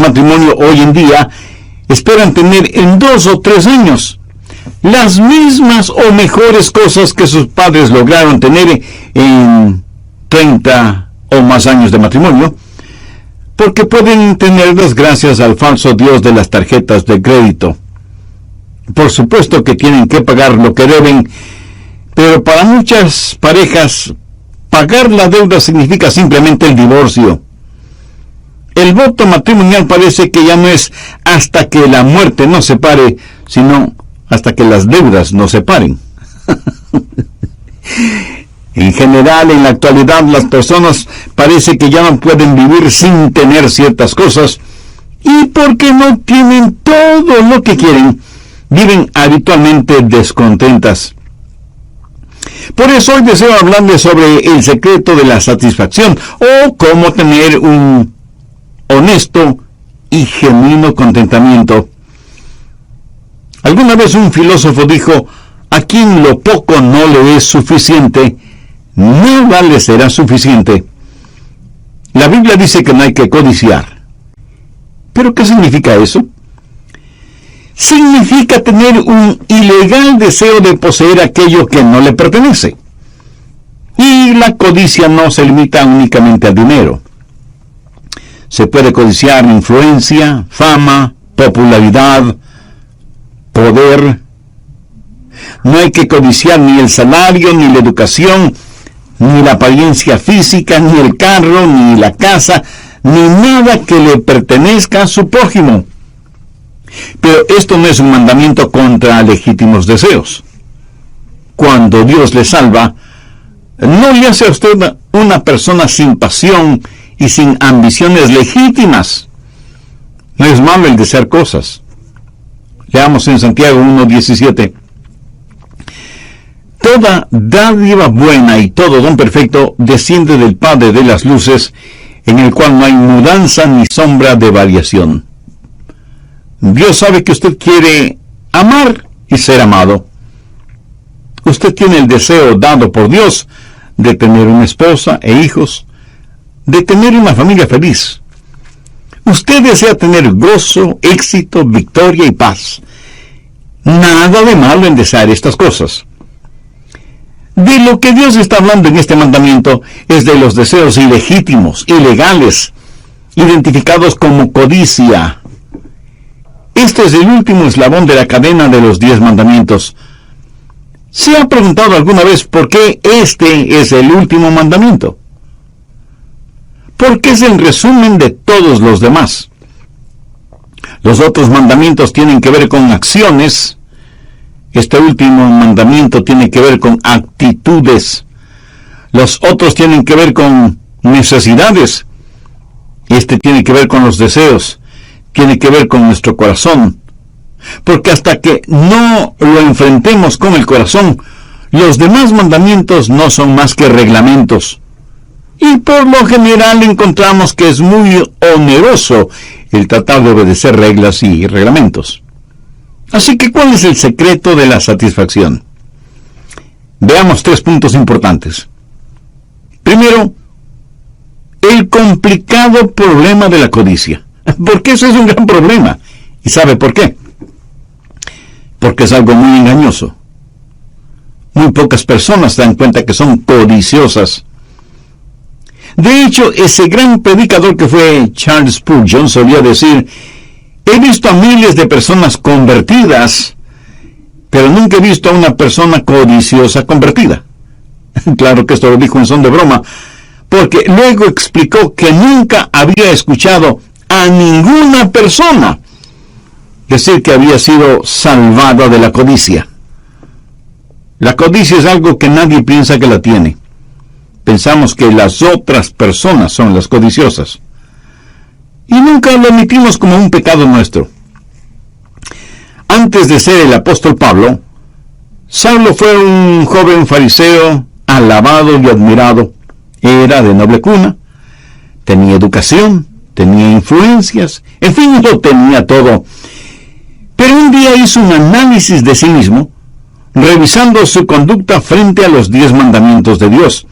matrimonio hoy en día esperan tener en 2 o 3 años las mismas o mejores cosas que sus padres lograron tener en 30 o más años de matrimonio, porque pueden tenerlas gracias al falso Dios de las tarjetas de crédito. Por supuesto que tienen que pagar lo que deben, pero para muchas parejas, pagar la deuda significa simplemente el divorcio. El voto matrimonial parece que ya no es hasta que la muerte nos separe, sino hasta que las deudas nos separen. En general, en la actualidad, las personas parece que ya no pueden vivir sin tener ciertas cosas, y porque no tienen todo lo que quieren, viven habitualmente descontentas. Por eso hoy deseo hablarles sobre el secreto de la satisfacción, o cómo tener un honesto y genuino contentamiento. Alguna vez un filósofo dijo: a quien lo poco no le es suficiente, nada le será suficiente. La Biblia dice que no hay que codiciar. ¿Pero qué significa eso? Significa tener un ilegal deseo de poseer aquello que no le pertenece. Y la codicia no se limita únicamente al dinero. Se puede codiciar influencia, fama, popularidad, poder. No hay que codiciar ni el salario, ni la educación, ni la apariencia física, ni el carro, ni la casa, ni nada que le pertenezca a su prójimo. Pero esto no es un mandamiento contra legítimos deseos. Cuando Dios le salva, no le hace a usted una persona sin pasión y sin ambiciones legítimas. No es malo el desear cosas. Leamos en Santiago 1:17. Toda dádiva buena y todo don perfecto desciende del Padre de las luces, en el cual no hay mudanza ni sombra de variación. Dios sabe que usted quiere amar y ser amado. Usted tiene el deseo dado por Dios de tener una esposa e hijos, de tener una familia feliz. Usted desea tener gozo, éxito, victoria y paz. Nada de malo en desear estas cosas. De lo que Dios está hablando en este mandamiento es de los deseos ilegítimos, ilegales, identificados como codicia. Este es el último eslabón de la cadena de los 10 mandamientos. ¿Se ha preguntado alguna vez por qué este es el último mandamiento? Porque es el resumen de todos los demás. Los otros mandamientos tienen que ver con acciones. Este último mandamiento tiene que ver con actitudes. Los otros tienen que ver con necesidades. Este tiene que ver con los deseos. Tiene que ver con nuestro corazón. Porque hasta que no lo enfrentemos con el corazón, los demás mandamientos no son más que reglamentos. Y por lo general encontramos que es muy oneroso el tratar de obedecer reglas y reglamentos. Así que, ¿cuál es el secreto de la satisfacción? Veamos 3 puntos importantes. Primero, el complicado problema de la codicia. Porque eso es un gran problema. ¿Y sabe por qué? Porque es algo muy engañoso. Muy pocas personas se dan cuenta que son codiciosas. De hecho, ese gran predicador que fue Charles Spurgeon solía decir: he visto a miles de personas convertidas, pero nunca he visto a una persona codiciosa convertida. Claro que esto lo dijo en son de broma, porque luego explicó que nunca había escuchado a ninguna persona decir que había sido salvada de la codicia. La codicia es algo que nadie piensa que la tiene. Pensamos que las otras personas son las codiciosas. Y nunca lo admitimos como un pecado nuestro. Antes de ser el apóstol Pablo, Saulo fue un joven fariseo, alabado y admirado. Era de noble cuna, tenía educación, tenía influencias, en fin, lo tenía todo. Pero un día hizo un análisis de sí mismo, revisando su conducta frente a los 10 mandamientos de Dios.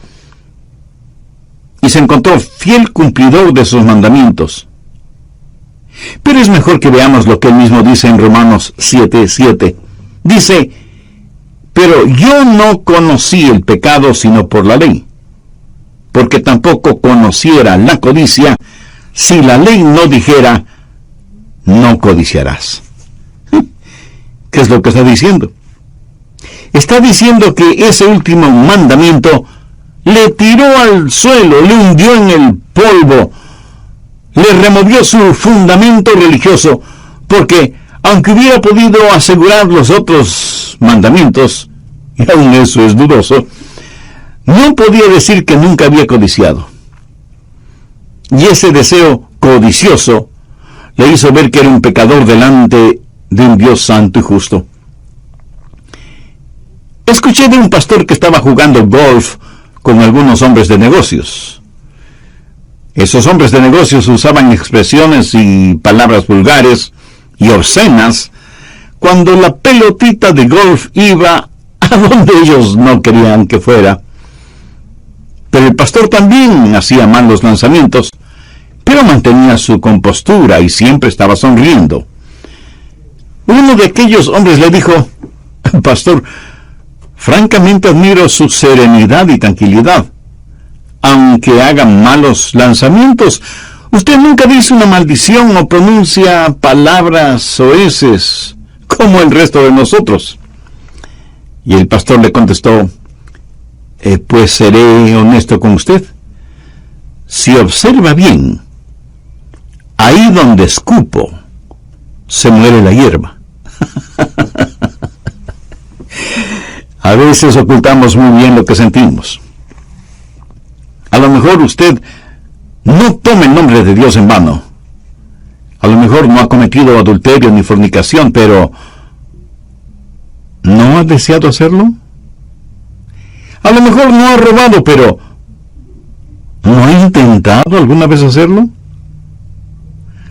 Y se encontró fiel cumplidor de sus mandamientos. Pero es mejor que veamos lo que él mismo dice en Romanos 7:7. Dice: pero yo no conocí el pecado sino por la ley, porque tampoco conociera la codicia si la ley no dijera: no codiciarás. ¿Qué es lo que está diciendo? Está diciendo que ese último mandamiento le tiró al suelo, le hundió en el polvo, le removió su fundamento religioso, porque aunque hubiera podido asegurar los otros mandamientos, y aún eso es dudoso, no podía decir que nunca había codiciado. Y ese deseo codicioso le hizo ver que era un pecador delante de un Dios santo y justo. Escuché de un pastor que estaba jugando golf con algunos hombres de negocios. Esos hombres de negocios usaban expresiones y palabras vulgares y obscenas cuando la pelotita de golf iba a donde ellos no querían que fuera. Pero el pastor también hacía malos lanzamientos, pero mantenía su compostura y siempre estaba sonriendo. Uno de aquellos hombres le dijo: pastor, francamente admiro su serenidad y tranquilidad. Aunque haga malos lanzamientos, usted nunca dice una maldición o pronuncia palabras soeces como el resto de nosotros. Y el pastor le contestó: pues seré honesto con usted. Si observa bien, ahí donde escupo, se muere la hierba. A veces ocultamos muy bien lo que sentimos. A lo mejor usted no toma el nombre de Dios en vano. A lo mejor no ha cometido adulterio ni fornicación, pero ¿no ha deseado hacerlo? A lo mejor no ha robado, pero ¿no ha intentado alguna vez hacerlo?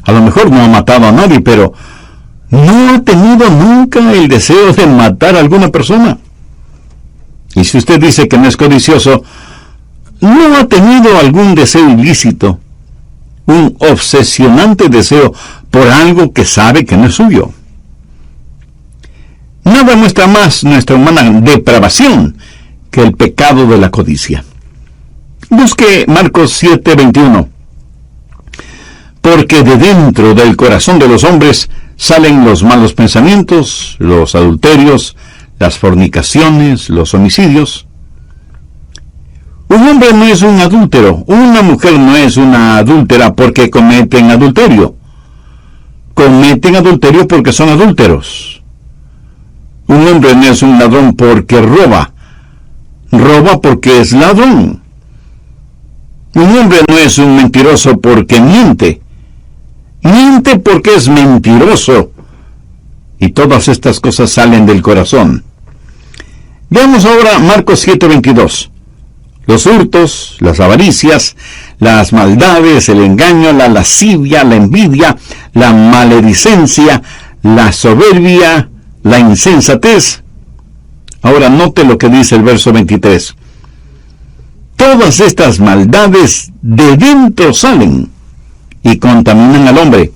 A lo mejor no ha matado a nadie, pero ¿no ha tenido nunca el deseo de matar a alguna persona? Y si usted dice que no es codicioso, ¿no ha tenido algún deseo ilícito, un obsesionante deseo por algo que sabe que no es suyo? Nada muestra más nuestra humana depravación que el pecado de la codicia. Busque Marcos 7:21. Porque de dentro del corazón de los hombres salen los malos pensamientos, los adulterios, las fornicaciones, los homicidios. Un hombre no es un adúltero, una mujer no es una adúltera porque cometen adulterio. Cometen adulterio porque son adúlteros. Un hombre no es un ladrón porque roba. Roba porque es ladrón. Un hombre no es un mentiroso porque miente. Miente porque es mentiroso. Y todas estas cosas salen del corazón. Veamos ahora Marcos 7:22. Los hurtos, las avaricias, las maldades, el engaño, la lascivia, la envidia, la maledicencia, la soberbia, la insensatez. Ahora note lo que dice el verso 23. Todas estas maldades de dentro salen y contaminan al hombre.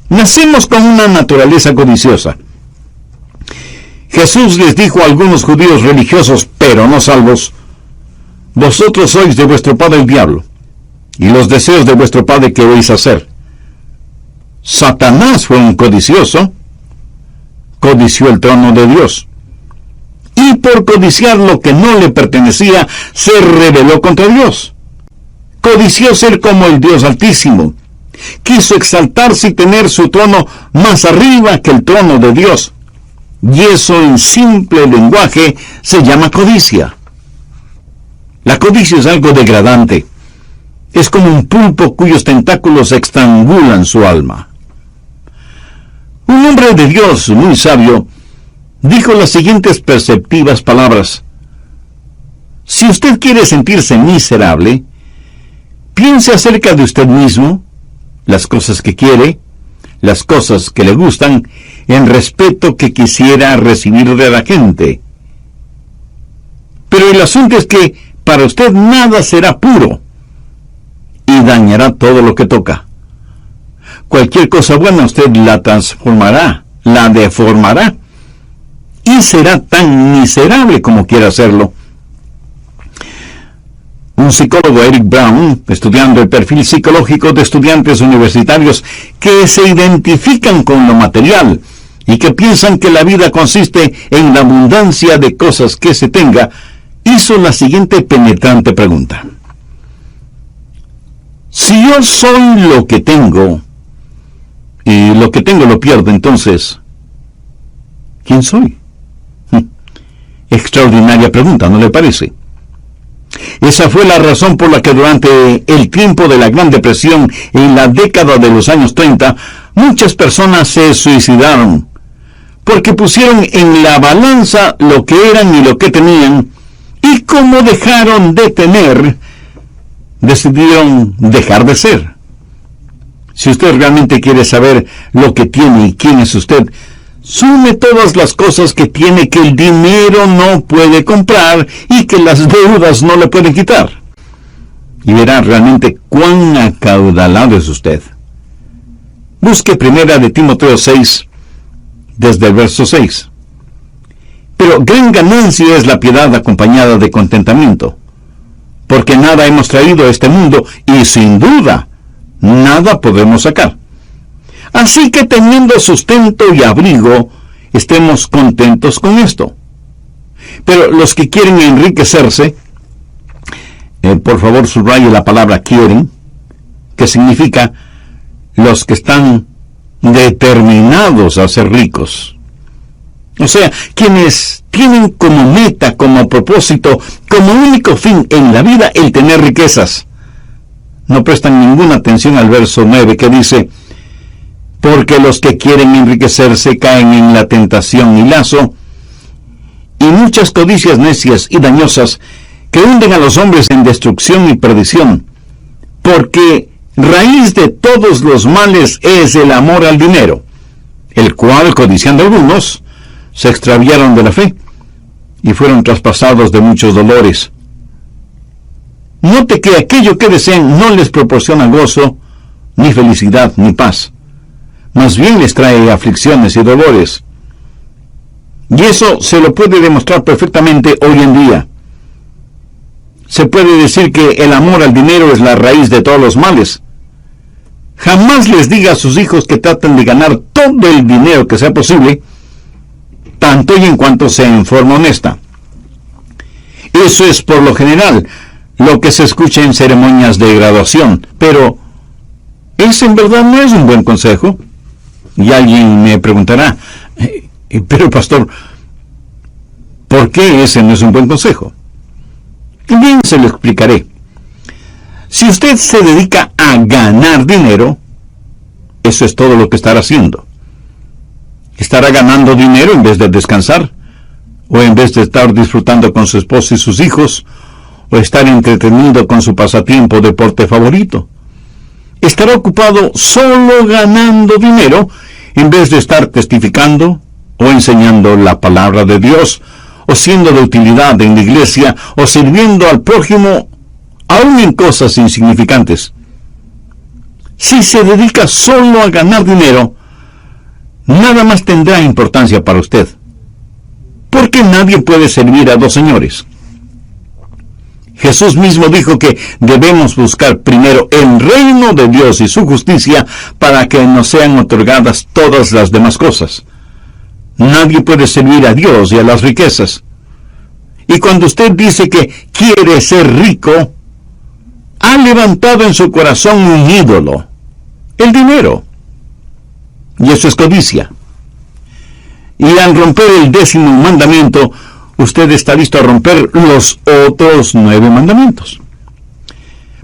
Nacemos con una naturaleza codiciosa. Jesús les dijo a algunos judíos religiosos, pero no salvos: vosotros sois de vuestro padre el diablo, y los deseos de vuestro padre queréis hacer. Satanás fue un codicioso, codició el trono de Dios, y por codiciar lo que no le pertenecía, se rebeló contra Dios. Codició ser como el Dios Altísimo. Quiso exaltarse y tener su trono más arriba que el trono de Dios. Y eso en simple lenguaje se llama codicia. La codicia es algo degradante. Es como un pulpo cuyos tentáculos estrangulan su alma. Un hombre de Dios muy sabio dijo las siguientes perceptivas palabras: si usted quiere sentirse miserable, piense acerca de usted mismo, las cosas que quiere, las cosas que le gustan, el respeto que quisiera recibir de la gente. Pero el asunto es que para usted nada será puro y dañará todo lo que toca. cualquier cosa buena usted la transformará, la deformará, y será tan miserable como quiera hacerlo. Un psicólogo, Eric Brown, estudiando el perfil psicológico de estudiantes universitarios que se identifican con lo material y que piensan que la vida consiste en la abundancia de cosas que se tenga, hizo la siguiente penetrante pregunta: si yo soy lo que tengo, y lo que tengo lo pierdo, entonces, ¿quién soy? Extraordinaria pregunta, ¿no le parece? Esa fue la razón por la que durante el tiempo de la Gran Depresión, en la década de los años 30, muchas personas se suicidaron, porque pusieron en la balanza lo que eran y lo que tenían, y como dejaron de tener, decidieron dejar de ser. Si usted realmente quiere saber lo que tiene y quién es usted, sume todas las cosas que tiene que el dinero no puede comprar y que las deudas no le pueden quitar, y verá realmente cuán acaudalado es usted. Busque primera de Timoteo 6, desde el verso 6. Pero gran ganancia es la piedad acompañada de contentamiento, porque nada hemos traído a este mundo y sin duda nada podemos sacar. Así que teniendo sustento y abrigo, estemos contentos con esto. Pero los que quieren enriquecerse, por favor subraye la palabra quieren, que significa los que están determinados a ser ricos. O sea, quienes tienen como meta, como propósito, como único fin en la vida el tener riquezas. No prestan ninguna atención al verso 9 que dice: porque los que quieren enriquecerse caen en la tentación y lazo, y muchas codicias necias y dañosas que hunden a los hombres en destrucción y perdición, porque raíz de todos los males es el amor al dinero, el cual, codiciando algunos, se extraviaron de la fe, y fueron traspasados de muchos dolores. Note que aquello que desean no les proporciona gozo, ni felicidad, ni paz. Más bien les trae aflicciones y dolores. Y eso se lo puede demostrar perfectamente hoy en día. Se puede decir que el amor al dinero es la raíz de todos los males. Jamás les diga a sus hijos que traten de ganar todo el dinero que sea posible, tanto y en cuanto sea en forma honesta. Eso es por lo general lo que se escucha en ceremonias de graduación, pero ese en verdad no es un buen consejo. Y alguien me preguntará: pero pastor, ¿por qué ese no es un buen consejo? Bien, se lo explicaré. Si usted se dedica a ganar dinero, eso es todo lo que estará haciendo. Estará ganando dinero en vez de descansar, o en vez de estar disfrutando con su esposa y sus hijos, o estar entretenido con su pasatiempo o deporte favorito. Estará ocupado solo ganando dinero en vez de estar testificando o enseñando la palabra de Dios, o siendo de utilidad en la iglesia, o sirviendo al prójimo, aún en cosas insignificantes. Si se dedica solo a ganar dinero, nada más tendrá importancia para usted, porque nadie puede servir a dos señores. Jesús mismo dijo que debemos buscar primero el reino de Dios y su justicia para que nos sean otorgadas todas las demás cosas. Nadie puede servir a Dios y a las riquezas. Y cuando usted dice que quiere ser rico, ha levantado en su corazón un ídolo, el dinero. Y eso es codicia. Y al romper el 10º mandamiento, usted está listo a romper los otros 9 mandamientos.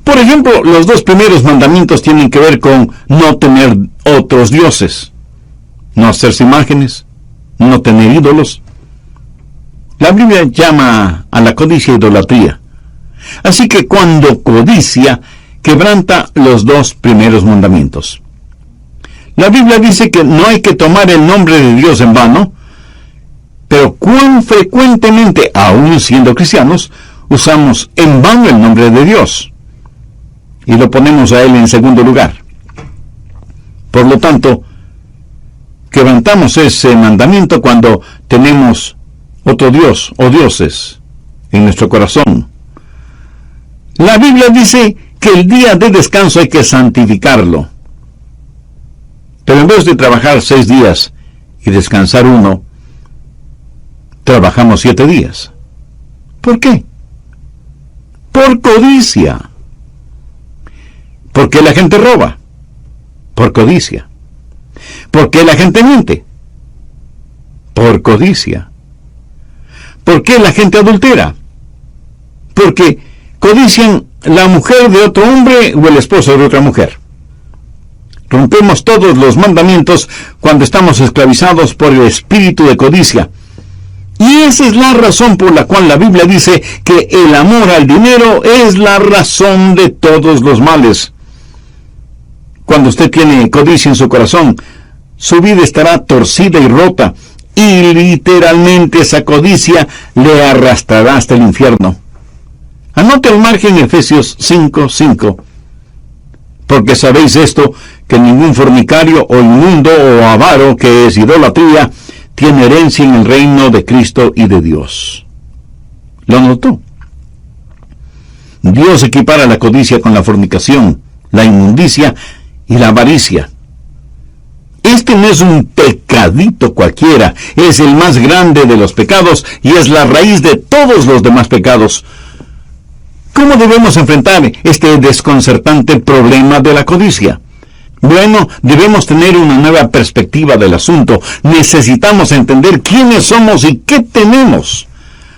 Por ejemplo, los 2 primeros mandamientos tienen que ver con no tener otros dioses, no hacerse imágenes, no tener ídolos. La Biblia llama a la codicia idolatría. Así que cuando codicia, quebranta los 2 primeros mandamientos. La Biblia dice que no hay que tomar el nombre de Dios en vano, pero cuán frecuentemente, aún siendo cristianos, usamos en vano el nombre de Dios y lo ponemos a Él en segundo lugar. Por lo tanto, quebrantamos ese mandamiento cuando tenemos otro Dios o dioses en nuestro corazón. La Biblia dice que el día de descanso hay que santificarlo. Pero en vez de trabajar 6 días y descansar 1, trabajamos 7 días. ¿Por qué? Por codicia. ¿Por qué la gente roba? Por codicia. ¿Por qué la gente miente? Por codicia. ¿Por qué la gente adultera? Porque codician la mujer de otro hombre o el esposo de otra mujer. Rompemos todos los mandamientos cuando estamos esclavizados por el espíritu de codicia. Y esa es la razón por la cual la Biblia dice que el amor al dinero es la razón de todos los males. Cuando usted tiene codicia en su corazón, su vida estará torcida y rota, y literalmente esa codicia le arrastrará hasta el infierno. Anote al margen Efesios 5:5. Porque sabéis esto, que ningún fornicario o inmundo o avaro, que es idolatría, tiene herencia en el reino de Cristo y de Dios. ¿Lo notó? Dios equipara la codicia con la fornicación, la inmundicia y la avaricia. Este no es un pecadito cualquiera, es el más grande de los pecados y es la raíz de todos los demás pecados. ¿Cómo debemos enfrentar este desconcertante problema de la codicia? Bueno, debemos tener una nueva perspectiva del asunto. Necesitamos entender quiénes somos y qué tenemos.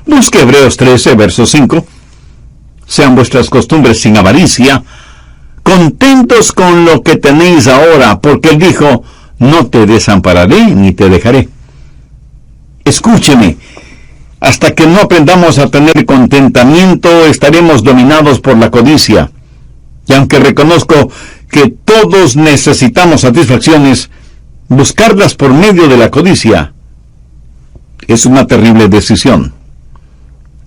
Busque Hebreos 13, verso 5. Sean vuestras costumbres sin avaricia, contentos con lo que tenéis ahora, porque Él dijo, no te desampararé ni te dejaré. Escúcheme, hasta que no aprendamos a tener contentamiento, estaremos dominados por la codicia. Y aunque reconozco que todos necesitamos satisfacciones, buscarlas por medio de la codicia es una terrible decisión.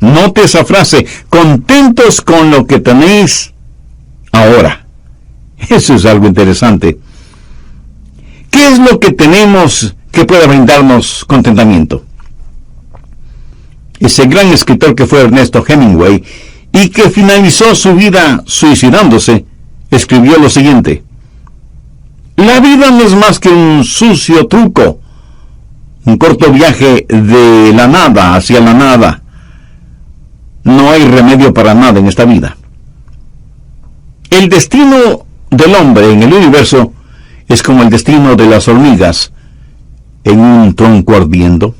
Note esa frase, contentos con lo que tenéis ahora. Eso es algo interesante. ¿Qué es lo que tenemos que pueda brindarnos contentamiento? Ese gran escritor que fue Ernesto Hemingway y que finalizó su vida suicidándose, escribió lo siguiente: la vida no es más que un sucio truco, un corto viaje de la nada hacia la nada. No hay remedio para nada en esta vida. El destino del hombre en el universo es como el destino de las hormigas en un tronco ardiendo.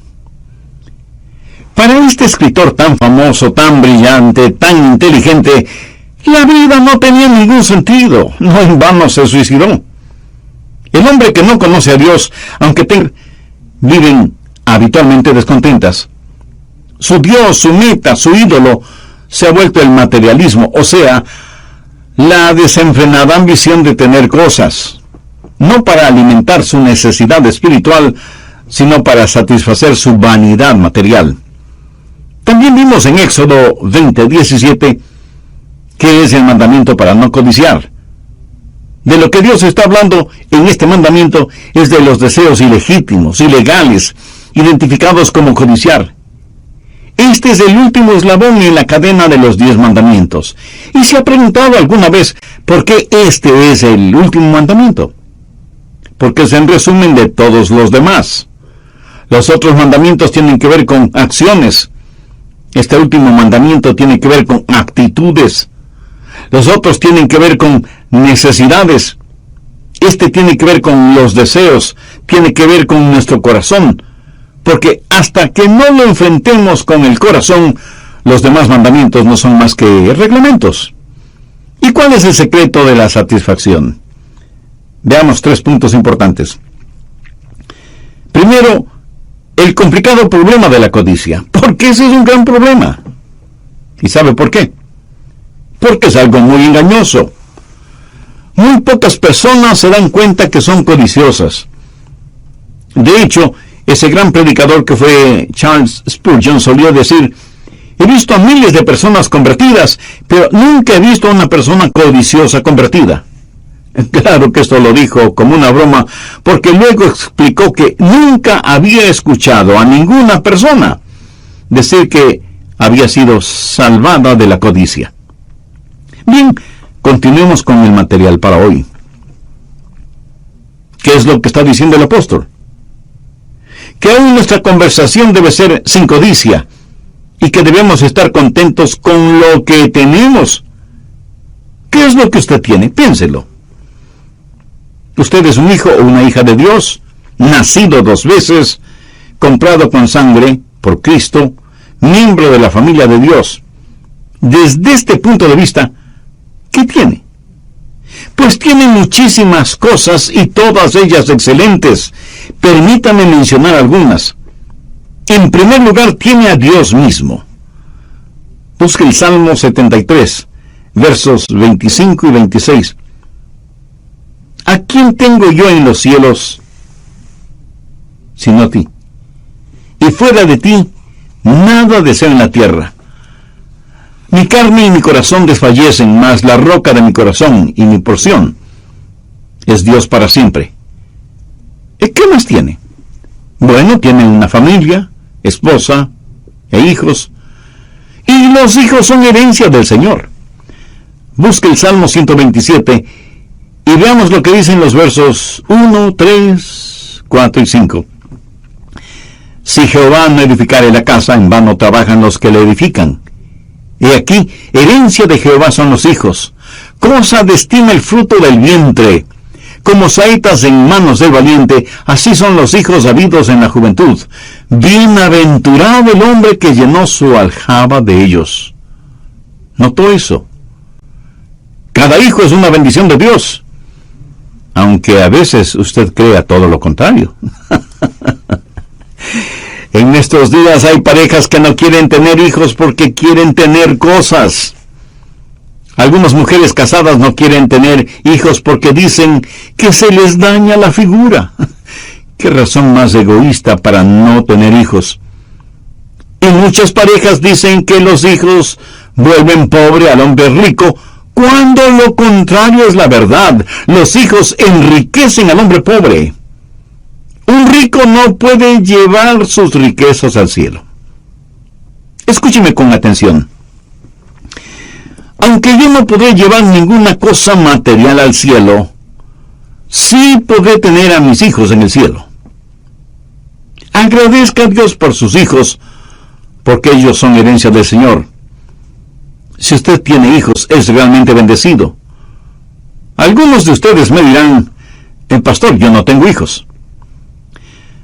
Para este escritor tan famoso, tan brillante, tan inteligente, la vida no tenía ningún sentido. No en vano se suicidó. El hombre que no conoce a Dios, aunque viven habitualmente descontentas. Su Dios, su meta, su ídolo, se ha vuelto el materialismo, o sea, la desenfrenada ambición de tener cosas, no para alimentar su necesidad espiritual, sino para satisfacer su vanidad material. También vimos en Éxodo 20:17 que es el mandamiento para no codiciar. De lo que Dios está hablando en este mandamiento es de los deseos ilegítimos, ilegales, identificados como codiciar. Este es el último eslabón en la cadena de los 10 mandamientos. ¿Y se ha preguntado alguna vez por qué este es el último mandamiento? Porque es el resumen de todos los demás. Los otros mandamientos tienen que ver con acciones. Este último mandamiento tiene que ver con actitudes. Los otros tienen que ver con necesidades. Este tiene que ver con los deseos, tiene que ver con nuestro corazón. Porque hasta que no lo enfrentemos con el corazón, los demás mandamientos no son más que reglamentos. ¿Y cuál es el secreto de la satisfacción? Veamos 3 puntos importantes. Primero, el complicado problema de la codicia. Porque ese es un gran problema. ¿Y sabe por qué? Porque es algo muy engañoso. Muy pocas personas se dan cuenta que son codiciosas. De hecho, ese gran predicador que fue Charles Spurgeon solía decir: he visto a miles de personas convertidas, pero nunca he visto a una persona codiciosa convertida. Claro que esto lo dijo como una broma, porque luego explicó que nunca había escuchado a ninguna persona decir que había sido salvada de la codicia. Bien, continuemos con el material para hoy. ¿Qué es lo que está diciendo el apóstol? Que aún nuestra conversación debe ser sin codicia y que debemos estar contentos con lo que tenemos. ¿Qué es lo que usted tiene? Piénselo. Usted es un hijo o una hija de Dios, nacido 2 veces, comprado con sangre por Cristo, miembro de la familia de Dios. Desde este punto de vista, ¿qué tiene? Pues tiene muchísimas cosas y todas ellas excelentes. Permítame mencionar algunas. En primer lugar, tiene a Dios mismo. Busque el Salmo 73, versos 25 y 26. ¿A quién tengo yo en los cielos sino a ti? Y fuera de ti, nada deseo en la tierra. Mi carne y mi corazón desfallecen, mas la roca de mi corazón y mi porción es Dios para siempre. ¿Qué más tiene? Bueno, tiene una familia, esposa e hijos, y los hijos son herencia del Señor. Busque el Salmo 127 y veamos lo que dicen los versos 1, 3, 4 y 5. Si Jehová no edificare la casa, en vano trabajan los que la edifican. Y aquí, herencia de Jehová son los hijos, cosa de estima el fruto del vientre. Como saetas en manos del valiente, así son los hijos habidos en la juventud. Bienaventurado el hombre que llenó su aljaba de ellos. ¿Notó eso? Cada hijo es una bendición de Dios, aunque a veces usted crea todo lo contrario. En estos días hay parejas que no quieren tener hijos porque quieren tener cosas. Algunas mujeres casadas no quieren tener hijos porque dicen que se les daña la figura. ¿Qué razón más egoísta para no tener hijos? Y muchas parejas dicen que los hijos vuelven pobre al hombre rico, cuando lo contrario es la verdad. Los hijos enriquecen al hombre pobre. Un rico no puede llevar sus riquezas al cielo. Escúcheme con atención. Aunque yo no podré llevar ninguna cosa material al cielo, sí podré tener a mis hijos en el cielo. Agradezca a Dios por sus hijos, porque ellos son herencia del Señor. Si usted tiene hijos, es realmente bendecido. Algunos de ustedes me dirán, pastor, yo no tengo hijos.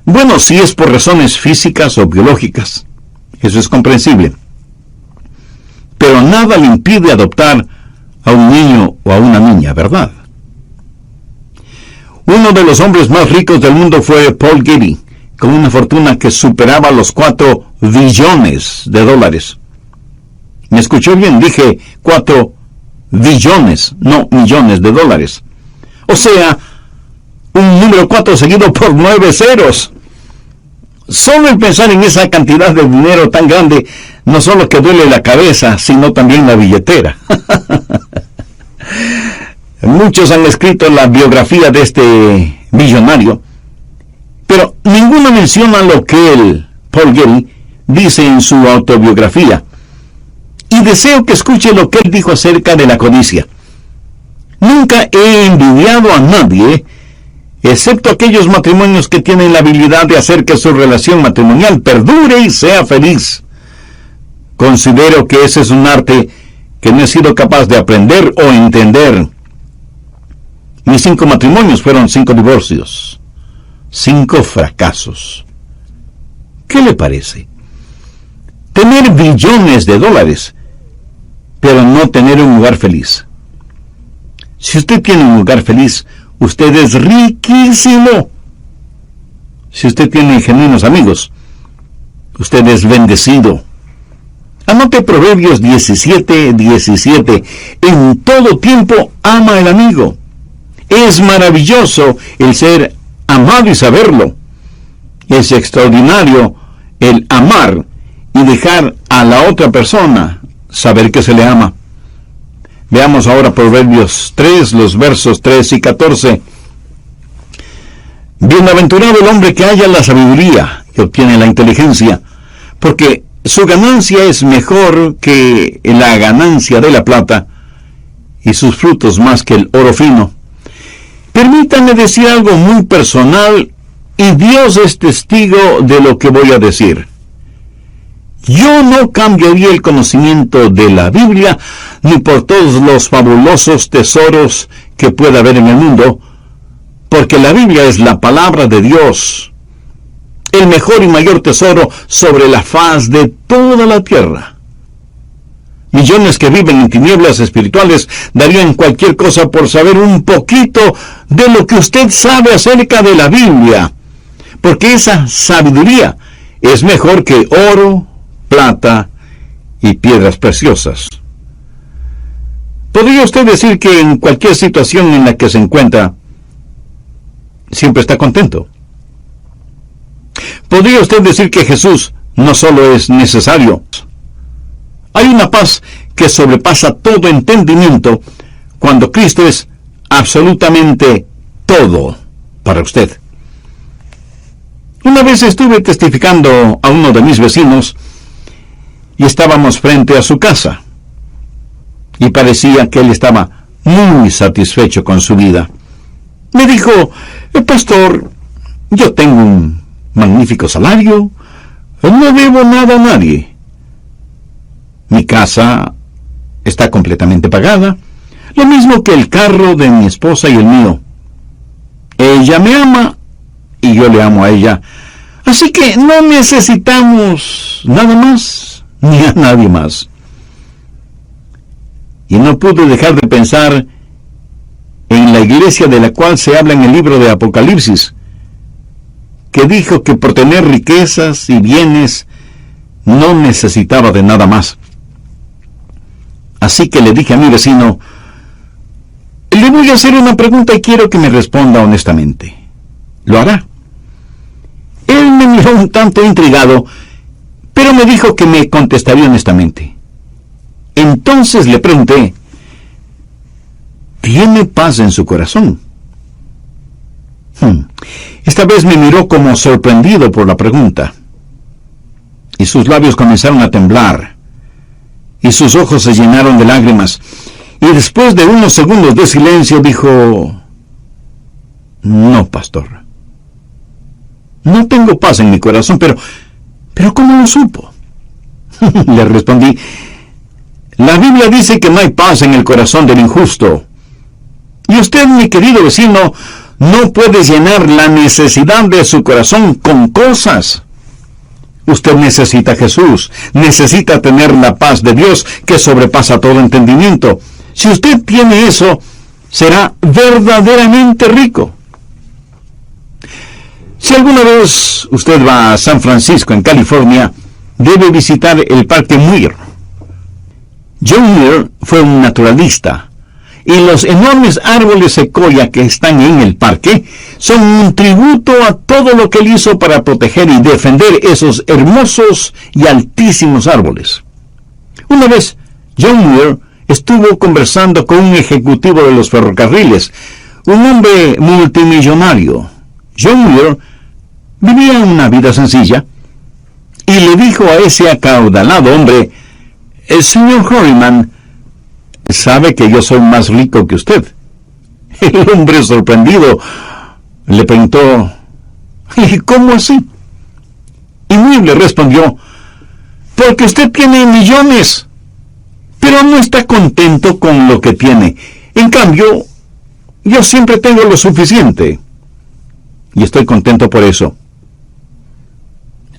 Bueno, si es por razones físicas o biológicas, eso es comprensible. Pero nada le impide adoptar a un niño o a una niña, ¿verdad? Uno de los hombres más ricos del mundo fue Paul Getty, con una fortuna que superaba los 4 billones de dólares. ¿Me escuchó bien? Dije 4 billones, no millones de dólares. O sea, un número 4 seguido por 9 ceros. Solo el pensar en esa cantidad de dinero tan grande, no solo que duele la cabeza, sino también la billetera. Muchos han escrito la biografía de este millonario, pero ninguno menciona lo que él, Paul Getty, dice en su autobiografía. Y deseo que escuche lo que él dijo acerca de la codicia. Nunca he envidiado a nadie, excepto aquellos matrimonios que tienen la habilidad de hacer que su relación matrimonial perdure y sea feliz. Considero que ese es un arte que no he sido capaz de aprender o entender. Mis 5 matrimonios fueron 5 divorcios, 5 fracasos. ¿Qué le parece? Tener billones de dólares, pero no tener un hogar feliz. Si usted tiene un hogar feliz, usted es riquísimo. Si usted tiene genuinos amigos, usted es bendecido. Anote Proverbios 17:17. En todo tiempo ama el amigo. Es maravilloso el ser amado y saberlo. Es extraordinario el amar y dejar a la otra persona saber que se le ama. Veamos ahora Proverbios 3, los versos 3 y 14. Bienaventurado el hombre que halla la sabiduría y obtiene la inteligencia, porque su ganancia es mejor que la ganancia de la plata, y sus frutos más que el oro fino. Permítanme decir algo muy personal, y Dios es testigo de lo que voy a decir. Yo no cambiaría el conocimiento de la Biblia ni por todos los fabulosos tesoros que pueda haber en el mundo, porque la Biblia es la palabra de Dios, el mejor y mayor tesoro sobre la faz de toda la tierra. Millones que viven en tinieblas espirituales darían cualquier cosa por saber un poquito de lo que usted sabe acerca de la Biblia, porque esa sabiduría es mejor que oro, plata y piedras preciosas. ¿Podría usted decir que en cualquier situación en la que se encuentra, siempre está contento? ¿Podría usted decir que Jesús no solo es necesario? Hay una paz que sobrepasa todo entendimiento cuando Cristo es absolutamente todo para usted. Una vez estuve testificando a uno de mis vecinos y estábamos frente a su casa, y parecía que él estaba muy satisfecho con su vida. Me dijo: pastor, yo tengo un magnífico salario, no debo nada a nadie. Mi casa está completamente pagada, lo mismo que el carro de mi esposa y el mío. Ella me ama y yo le amo a ella, así que no necesitamos nada más ni a nadie más. Y no pude dejar de pensar en la iglesia de la cual se habla en el libro de Apocalipsis, que dijo que por tener riquezas y bienes no necesitaba de nada más. Así que le dije a mi vecino: le voy a hacer una pregunta y quiero que me responda honestamente. ¿Lo hará? Él me miró un tanto intrigado, pero me dijo que me contestaría honestamente. Entonces le pregunté: ¿tiene paz en su corazón? Esta vez me miró como sorprendido por la pregunta, y sus labios comenzaron a temblar, y sus ojos se llenaron de lágrimas, y después de unos segundos de silencio dijo: no, pastor, no tengo paz en mi corazón, pero ¿cómo lo supo? Le respondí: la Biblia dice que no hay paz en el corazón del injusto. Y usted, mi querido vecino, no puede llenar la necesidad de su corazón con cosas. Usted necesita a Jesús, necesita tener la paz de Dios que sobrepasa todo entendimiento. Si usted tiene eso, será verdaderamente rico. Si alguna vez usted va a San Francisco, en California, debe visitar el Parque Muir. John Muir fue un naturalista, y los enormes árboles secoya que están en el parque son un tributo a todo lo que él hizo para proteger y defender esos hermosos y altísimos árboles. Una vez, John Muir estuvo conversando con un ejecutivo de los ferrocarriles, un hombre multimillonario. John Muir vivía una vida sencilla, y le dijo a ese acaudalado hombre: el señor Harriman sabe que yo soy más rico que usted. El hombre, sorprendido, le preguntó: ¿y cómo así? Y Muir le respondió: porque usted tiene millones, pero no está contento con lo que tiene. En cambio, yo siempre tengo lo suficiente, y estoy contento por eso.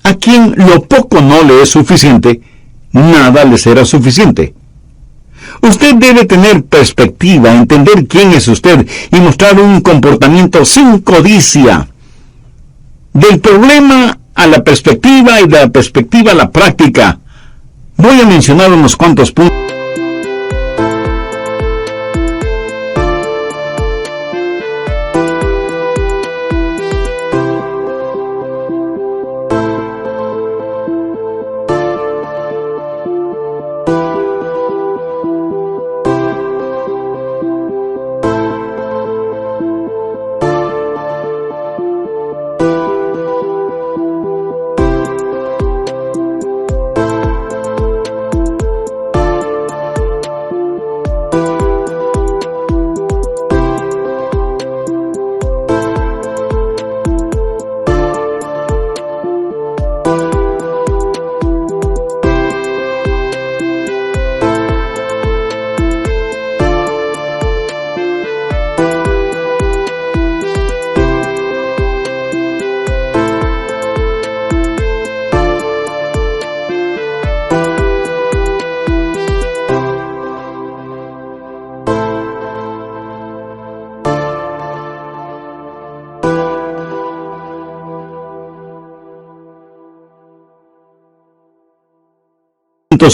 A quien lo poco no le es suficiente, nada le será suficiente. Usted debe tener perspectiva, entender quién es usted y mostrar un comportamiento sin codicia. Del problema a la perspectiva y de la perspectiva a la práctica. Voy a mencionar unos cuantos puntos.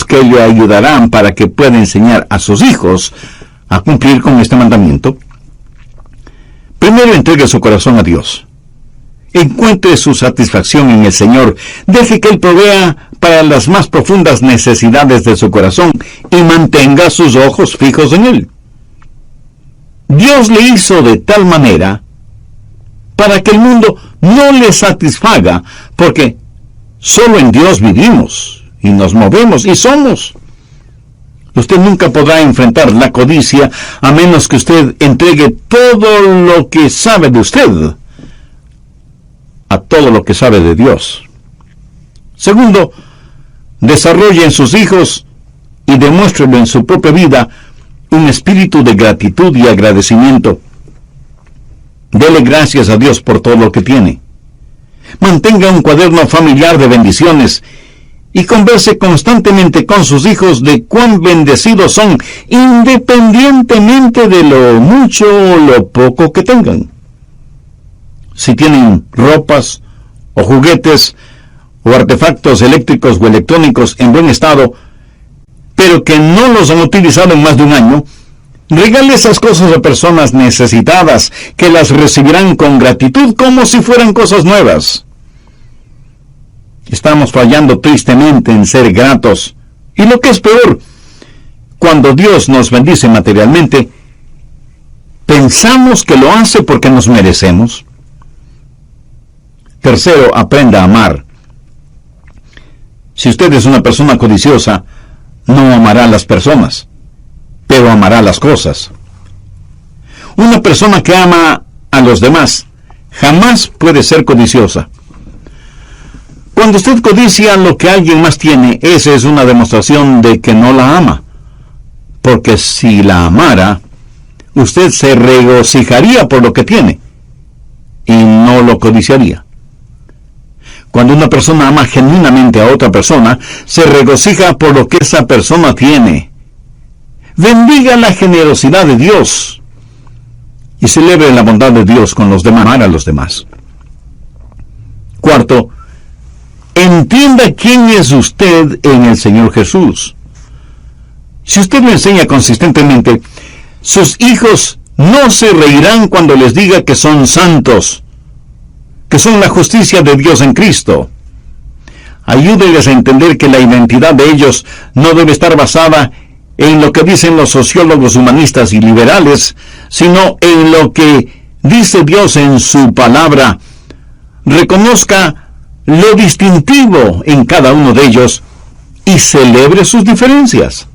que le ayudarán para que pueda enseñar a sus hijos a cumplir con este mandamiento. Primero, entregue su corazón a Dios. Encuentre su satisfacción en el Señor. Deje que Él provea para las más profundas necesidades de su corazón y mantenga sus ojos fijos en Él. Dios le hizo de tal manera para que el mundo no le satisfaga, porque solo en Dios vivimos y nos movemos y somos. Usted nunca podrá enfrentar la codicia a menos que usted entregue todo lo que sabe de usted a todo lo que sabe de Dios. Segundo, desarrolle en sus hijos y demuéstrelo en su propia vida un espíritu de gratitud y agradecimiento. Dele gracias a Dios por todo lo que tiene. Mantenga un cuaderno familiar de bendiciones y converse constantemente con sus hijos de cuán bendecidos son, independientemente de lo mucho o lo poco que tengan. Si tienen ropas o juguetes o artefactos eléctricos o electrónicos en buen estado, pero que no los han utilizado en más de un año, regale esas cosas a personas necesitadas que las recibirán con gratitud como si fueran cosas nuevas. Estamos fallando tristemente en ser gratos. Y lo que es peor, cuando Dios nos bendice materialmente, pensamos que lo hace porque nos merecemos. Tercero, aprenda a amar. Si usted es una persona codiciosa, no amará a las personas, pero amará las cosas. Una persona que ama a los demás jamás puede ser codiciosa. Cuando usted codicia lo que alguien más tiene, esa es una demostración de que no la ama. Porque si la amara, usted se regocijaría por lo que tiene y no lo codiciaría. Cuando una persona ama genuinamente a otra persona, se regocija por lo que esa persona tiene. Bendiga la generosidad de Dios y celebre la bondad de Dios con los demás, amar a los demás. Cuarto, entienda quién es usted en el Señor Jesús. Si usted lo enseña consistentemente, sus hijos no se reirán cuando les diga que son santos, que son la justicia de Dios en Cristo. Ayúdeles a entender que la identidad de ellos no debe estar basada en lo que dicen los sociólogos humanistas y liberales, sino en lo que dice Dios en su palabra. Reconozca lo distintivo en cada uno de ellos y celebre sus diferencias.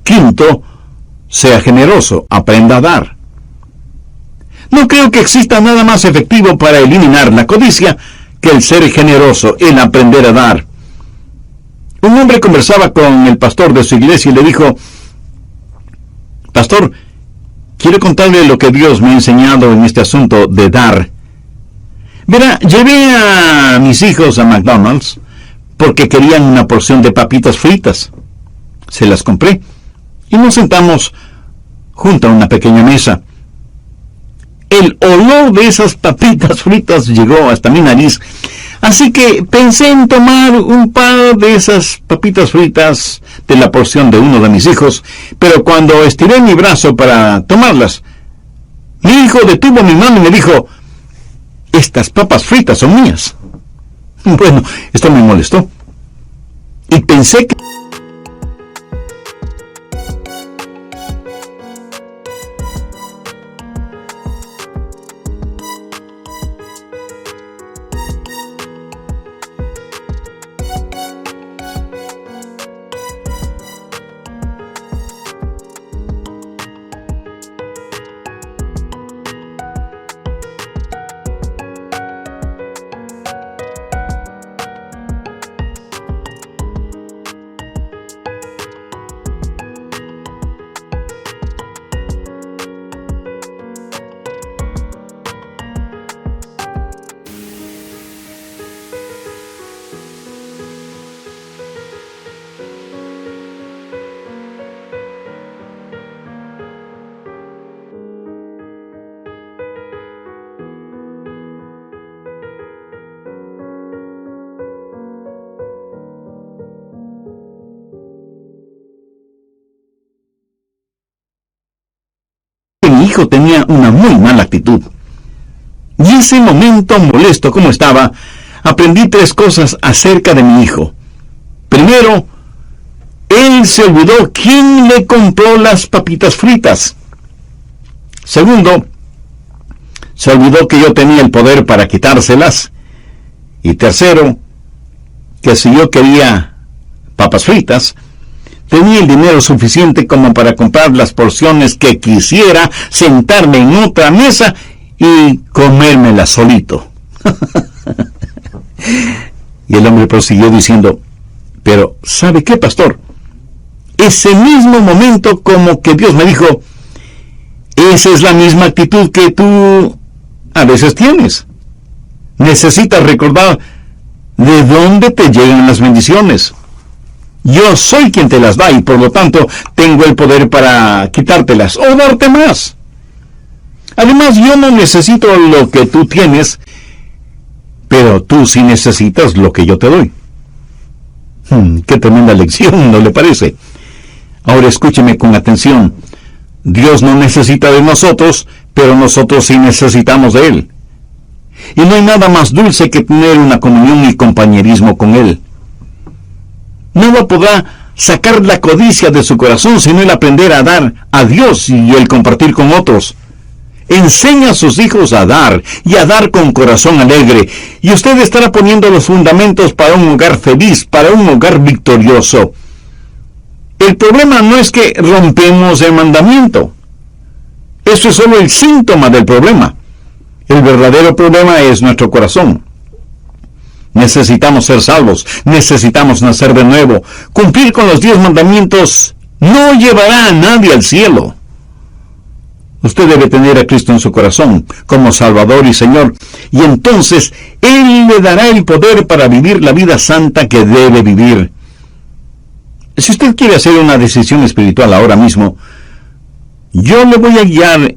Quinto, sea generoso, aprenda a dar. No creo que exista nada más efectivo para eliminar la codicia que el ser generoso, el aprender a dar. Un hombre conversaba con el pastor de su iglesia y le dijo: Pastor, quiero contarle lo que Dios me ha enseñado en este asunto de dar. Verá, llevé a mis hijos a McDonald's porque querían una porción de papitas fritas. Se las compré y nos sentamos junto a una pequeña mesa. El olor de esas papitas fritas llegó hasta mi nariz, así que pensé en tomar un par de esas papitas fritas de la porción de uno de mis hijos, pero cuando estiré mi brazo para tomarlas, mi hijo detuvo mi mano y me dijo: estas papas fritas son mías. Bueno, esto me molestó y pensé que hijo tenía una muy mala actitud. Y ese momento, molesto como estaba, aprendí 3 cosas acerca de mi hijo. Primero, él se olvidó quién le compró las papitas fritas. Segundo, se olvidó que yo tenía el poder para quitárselas. Y tercero, que si yo quería papas fritas, tenía el dinero suficiente como para comprar las porciones que quisiera, sentarme en otra mesa y comérmelas solito. Y el hombre prosiguió diciendo, pero ¿sabe qué, pastor? Ese mismo momento como que Dios me dijo, esa es la misma actitud que tú a veces tienes. Necesitas recordar de dónde te llegan las bendiciones. Yo soy quien te las da y por lo tanto tengo el poder para quitártelas o darte más. Además, yo no necesito lo que tú tienes, pero tú sí necesitas lo que yo te doy. Qué tremenda lección, ¿no le parece? Ahora escúcheme con atención. Dios no necesita de nosotros, pero nosotros sí necesitamos de Él. Y no hay nada más dulce que tener una comunión y compañerismo con Él. Nada podrá sacar la codicia de su corazón sino el aprender a dar a Dios y el compartir con otros. Enseña a sus hijos a dar y a dar con corazón alegre, y usted estará poniendo los fundamentos para un hogar feliz, para un hogar victorioso. El problema no es que rompemos el mandamiento. Eso es solo el síntoma del problema. El verdadero problema es nuestro corazón. Necesitamos ser salvos, necesitamos nacer de nuevo. Cumplir con los 10 mandamientos no llevará a nadie al cielo. Usted debe tener a Cristo en su corazón como Salvador y Señor, y entonces Él le dará el poder para vivir la vida santa que debe vivir. Si usted quiere hacer una decisión espiritual ahora mismo, yo le voy a guiar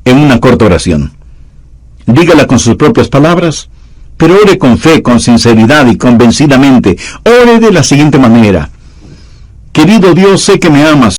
en una corta oración. Dígala con sus propias palabras, pero ore con fe, con sinceridad y convencidamente. Ore de la siguiente manera: querido Dios, sé que me amas.